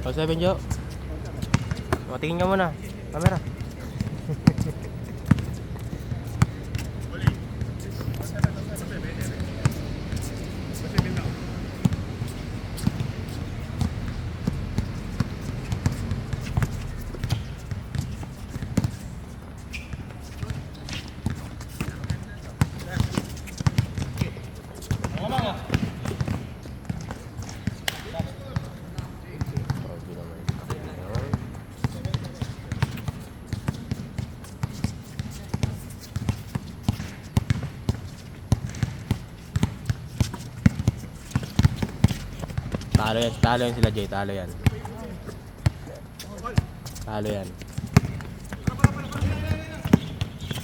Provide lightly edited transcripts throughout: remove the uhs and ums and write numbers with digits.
Oh, 7 Jo. Tingin ka muna. Camera. Talo yan sila Jay, talo yan. Talo yan.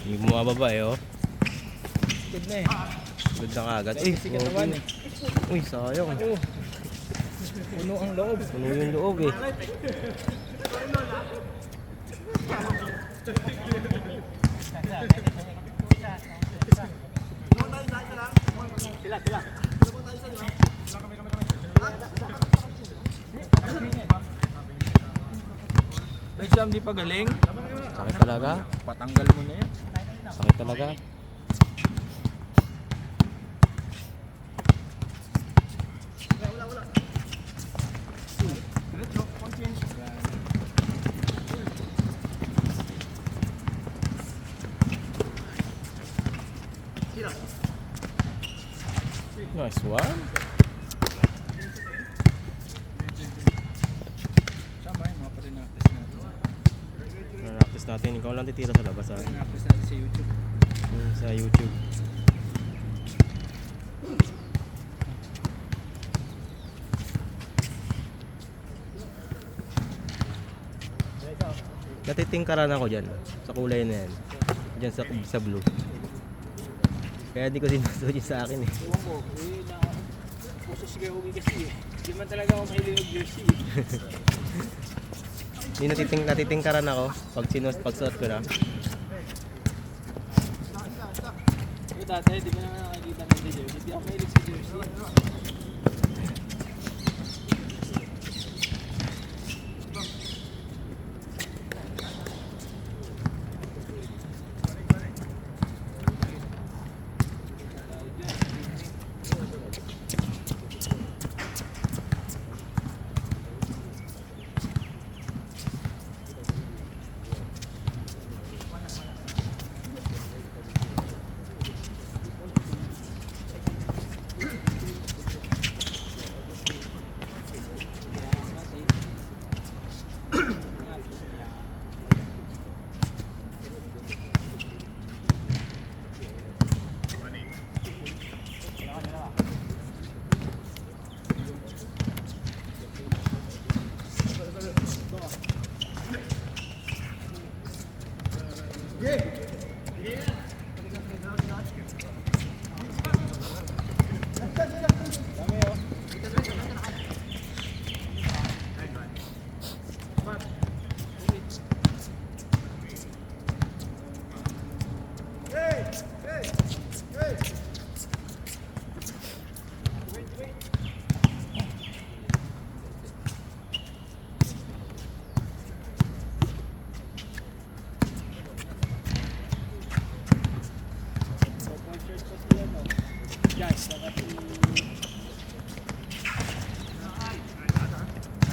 Hindi mo mababa eh, oh. Good na eh. Good na kagad. Uy, sayang. Puno ang loob. Puno yung loob eh. Sila. May jam di pa galing. Sakit talaga. Patanggal mo na yan. Sakit talaga. Nice one. Sama yun, mga pa-practice natin. Practice natin. Ikaw lang titira sa labas ha. Practice natin sa YouTube. Sa YouTube. Natitingkaran ako dyan. Sa kulay na yan. Dyan sa blue. Kaya di ko sinusunod yun sa akin eh. Ewan ko, pusos kayo huwi kasi eh. Di man talaga ako mahilig ng jersey eh. Hindi natitingkaran ako pagsuot ko na. Ito dati, di ba naman nakikita ng jersey? Di ako mahilig sa jersey.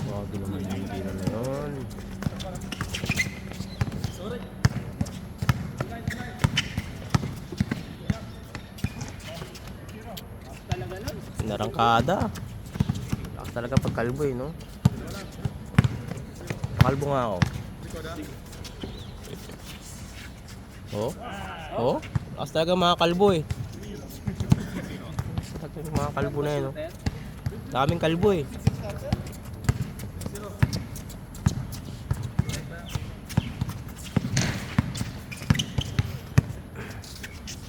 Wag naman yung biro na yun. Narangkada. Lakas talaga pag kalbo eh, no? Kalbo nga ako. Oh? Oh? Lakas talaga mga kalbo eh. Mga kalbo na yun, no? Daming kalbo eh.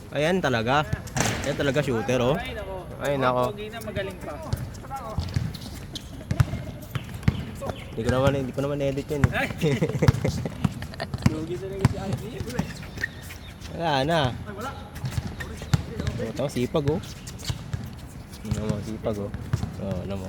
Ayan talaga. Ayan talaga shooter, oh. Ay nako. Pogi na, magaling pa. Hindi ko naman edit yun eh. Lugi talaga si Andy. Wala na. Ito, sipag oh. Ano mo, sipag oh. Oo, ano mo.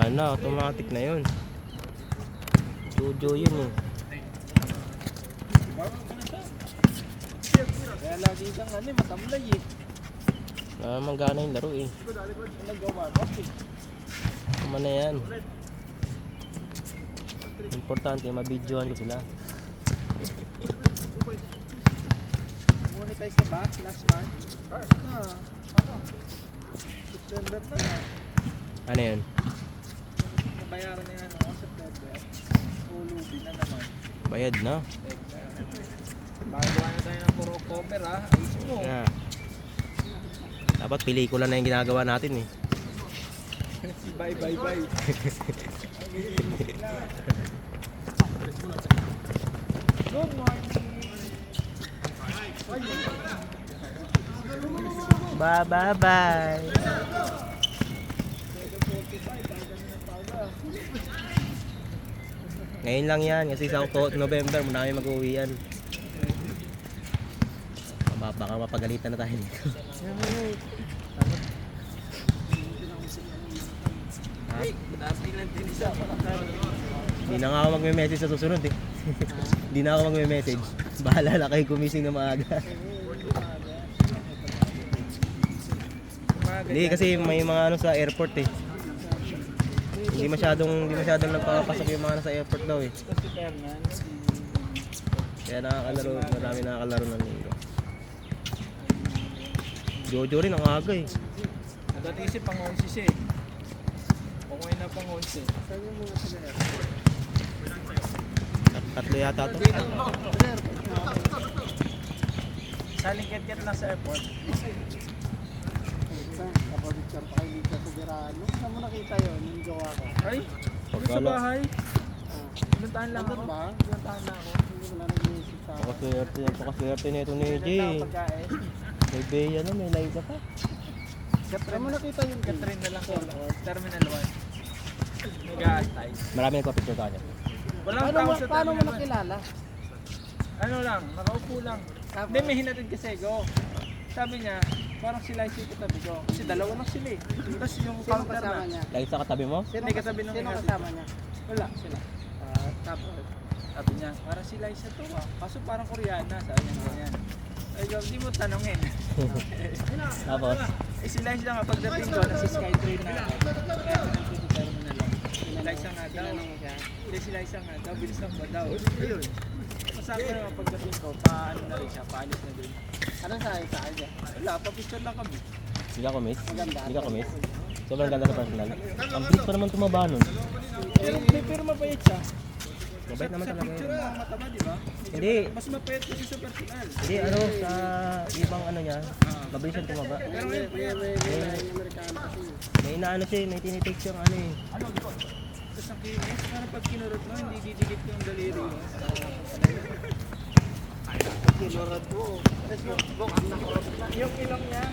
Na, automatic na yun. Jojo yun eh. Kaya lagi kang matamlay eh. Wala namang gana yung laro eh. Nag-warm up eh. Tama na yan. Importante, mabidyohan ko sila. Monetize na ba? Last month? September na na. Ano yun? Nabayaran na yan ako September. Ulubi na naman. Bayad na. Magawa na tayo ng puro cover ha. Ayos mo. Yeah. Dapat pelikula na yung ginagawa natin eh. Bye bye bye. Good morning. Bye bye bye. Ngayon lang yan kasi sa November muna kami mag-uwian. Baka mapagalitan na tayo dito. Hindi na nga ako magme-message sa susunod eh. Hindi na ako magme-message. Bahala na kayo gumising na maaga. Hindi kasi may mga ano sa airport eh. Hindi masyadong nagpapasok yung mga nasa airport daw eh. Kaya marami nakakalaro ng linggo. Jojo rin ang aga eh. Dati kasi pang-11 siya eh. Okay na pang-11. Tatlo yata to. Saling-ket-ket lang sa airport. Kapag-picture pa kayo dito sa Verano. Saan mo nakita yun? Yung jowa ko. Ay? Sa bahay? Pinuntahan lang ako. Pinuntahan lang ako. Hindi mo lang nag-iisip sa akin. Napakaswerte nito ni AJ. May Bea na, may Liza pa. Saan mo nakita yung Catherine na lang ko? Terminal 1. Nag-aantay. Marami nagpa-picture ka niya. Walang tao sa Paano mo Terminal 1. nakilala? Ano lang, nakaupo lang. Hindi, may hinatid kasi go. Sabi niya, parang sila yung sito tabi ko. Kasi dalawa lang sila eh. Tapos yung Sino counter kasama na. niya? Liza katabi mo? Hindi katabi nung Sino hinatid. kasama niya? Wala sila. Tapos, sabi niya, parang sila isa to ah. Kaso parang Koreana, sabi niya ganyan. Ay, hindi mo tanongin. Tapos? Sila isa nga pagdating ko, nasa Skytrain na ako. Kaya pinagpunta terminal lang. Sila isa nga daw. Hindi sila isa nga daw, bilis lang ba daw. Ayun. Masama naman pagdating ko, paano na rin siya, paalis na din. Anong sa kanya? Wala, papicture lang kami. Hindi ka kumis? Maganda. Hindi ka kumis? Sobrang ganda sa personal. Ang bilis pa naman tumaba nun. May pero mapayat siya. Mabait naman Sa talaga picture yun. lang mataba, di ba? Hindi. Mas mapayat kasi sa personal. Hindi, ano, sa ibang ano niya, mabilis siya tumaba. Pero ngayon, payat. Amerikano kasi. May inaano siya, may tinitake siyang ano eh. Ano, di ba? Tapos ang kinis, parang pag kinurot mo, hindi didikit yung daliri mo. Kinurad mo. Yung ilong niya,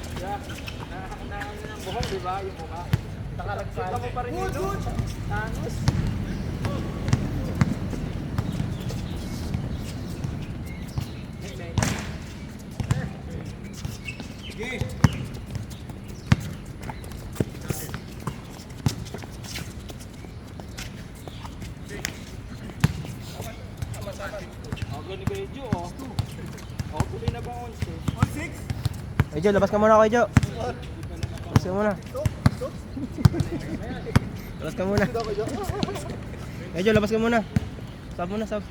na ng buhok, di ba? Yung mukha. Nakalagpal. Kita mo pa rin yung ilong. Tangos. Ako ni Kuya Jo, oh. Ako tuloy na ba 11? Eh Jo, labas ka muna kay Jo. Labas ka muna. Labas ka muna. Eh Jo, labas ka muna. Sab muna, sab.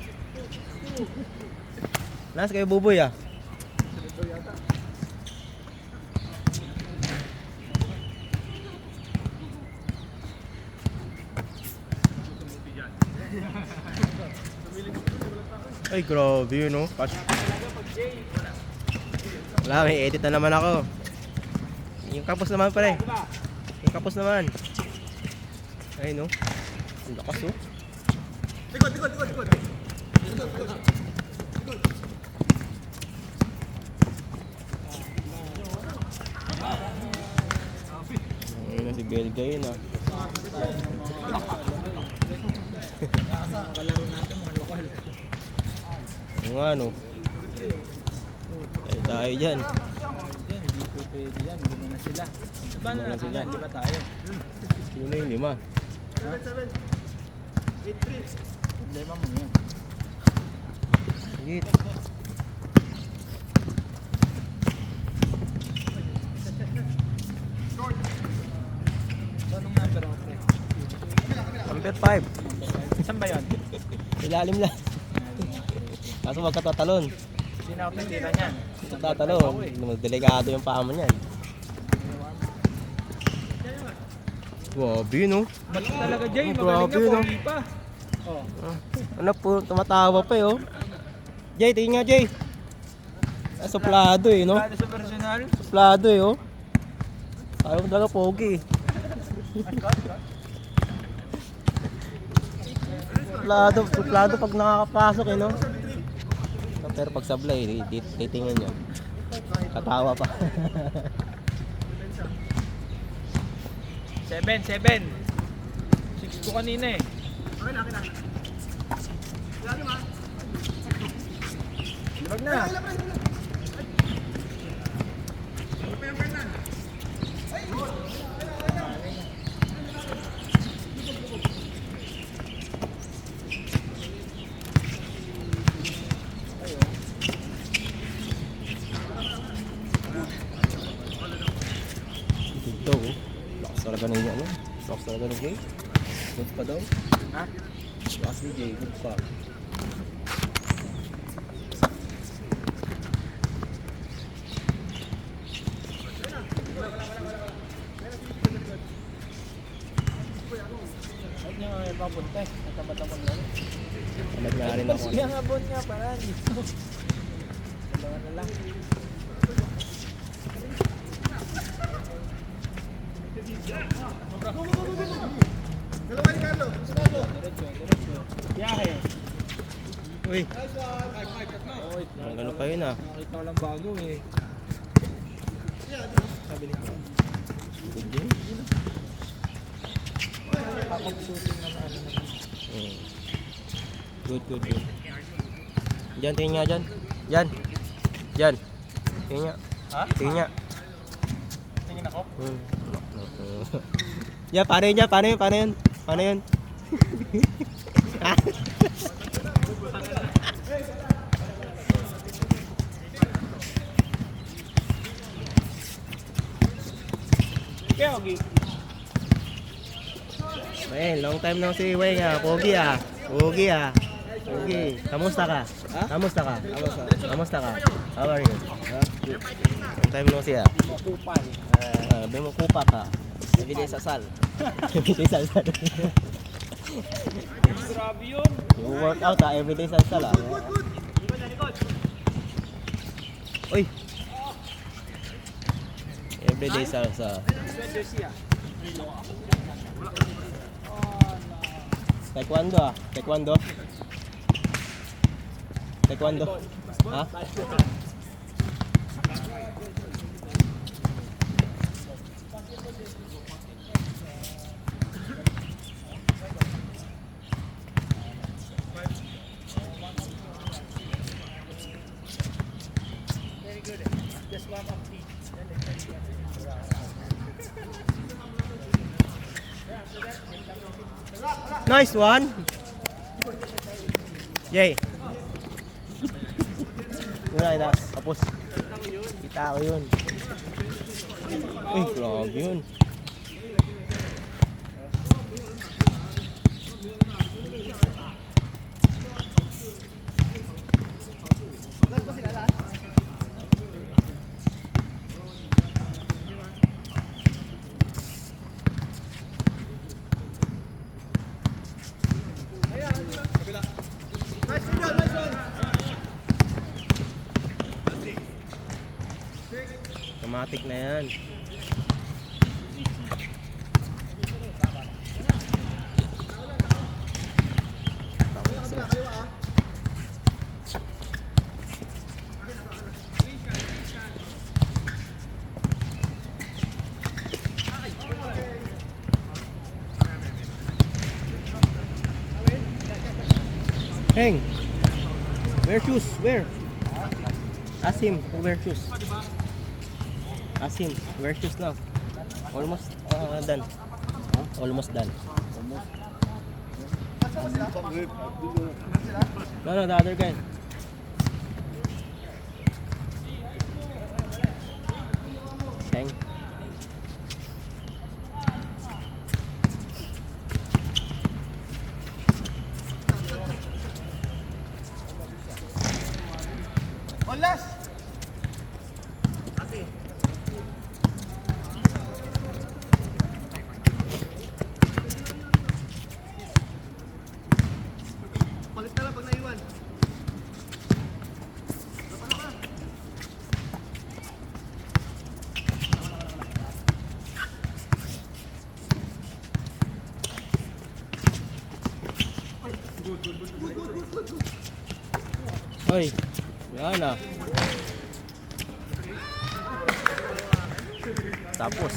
Nas kayo buboy ah. Ay, grabe yun, no? Wala, may edit na naman ako. Yung kapos naman pala eh. May kapos naman. Ayun no. Ang lakas oh. Ayun na si Belga yun ah. Ano nga no. Ay tayo dyan. Yan, hindi po pwede yan. Gano'n na sila. Paano Gano'n na na sila. sila? Di ba tayo? Sino na yung 5? Problema mo yan. Sige. Anong number ako, pre? Number 5. Saan ba yun? Ilalim lang. Kaso wag ka tatalon. Hindi na ako titira niyan. Kung tatalon, delikado yung paa mo niyan. Grabe no. Ba't talaga, Jay? Oh, Magaling grabe, ka, no? pogi pa. Oh. Ano po, tumatawa pa eh oh. Jay, tingin nga Jay. Suplado eh no. Kada sa personal. Suplado eh oh. Ayaw ko talaga pogi. Suplado pag nakakapasok eh no. Pero pag sablay, titingin niya. Tatawa pa. 7. 6 ko kanina eh. Wag na. Dito oh. Lakas talaga na yun ano. Lakas talaga ng Jay. Good pa daw. Ha? Lakas ni Jay, good pa. Huwag niya nga yung papunta eh. Natabat-tabat lang. Tamad nga rin ako. Sige nga, bon nga para dito. Sabahan na lang. Diretso. Biyahe. Uy, Oy, ano pa yun ah. nakita ko lang bago eh. Sabi nito. Good Jay. Kapag-shooting na ano na. Mm. Good. Diyan, tingin nga dyan. Diyan. Tingin nga. Ha? Tingin nga. Tingin ako? Yan, paano yun? Paano yun? Kaya, okay. Ayun, long time na si Weng ah. Pogi ah. Pogi. Kamusta ka? How are you? Long time no siya. Kupal. Sabi mo kupa ka. Everyday sasal. Everyday salsal. Grabe yun. You work out ah, everyday salsal ah. Uy! Everyday salsa. Sweldo siya. Taekwondo ah. Taekwondo. Ha? Very good. Just warm up please. Nice one! Yay! Wala ita, tapos. Kita ko yun. Uy, grabe yun. Automatic na yan. Heng! Wear shoes, wear! Ask him to wear shoes. Ask him, wear shoes now. Almost done. Almost done. No, the other guy. Heng. Hoy, yan na. Tapos,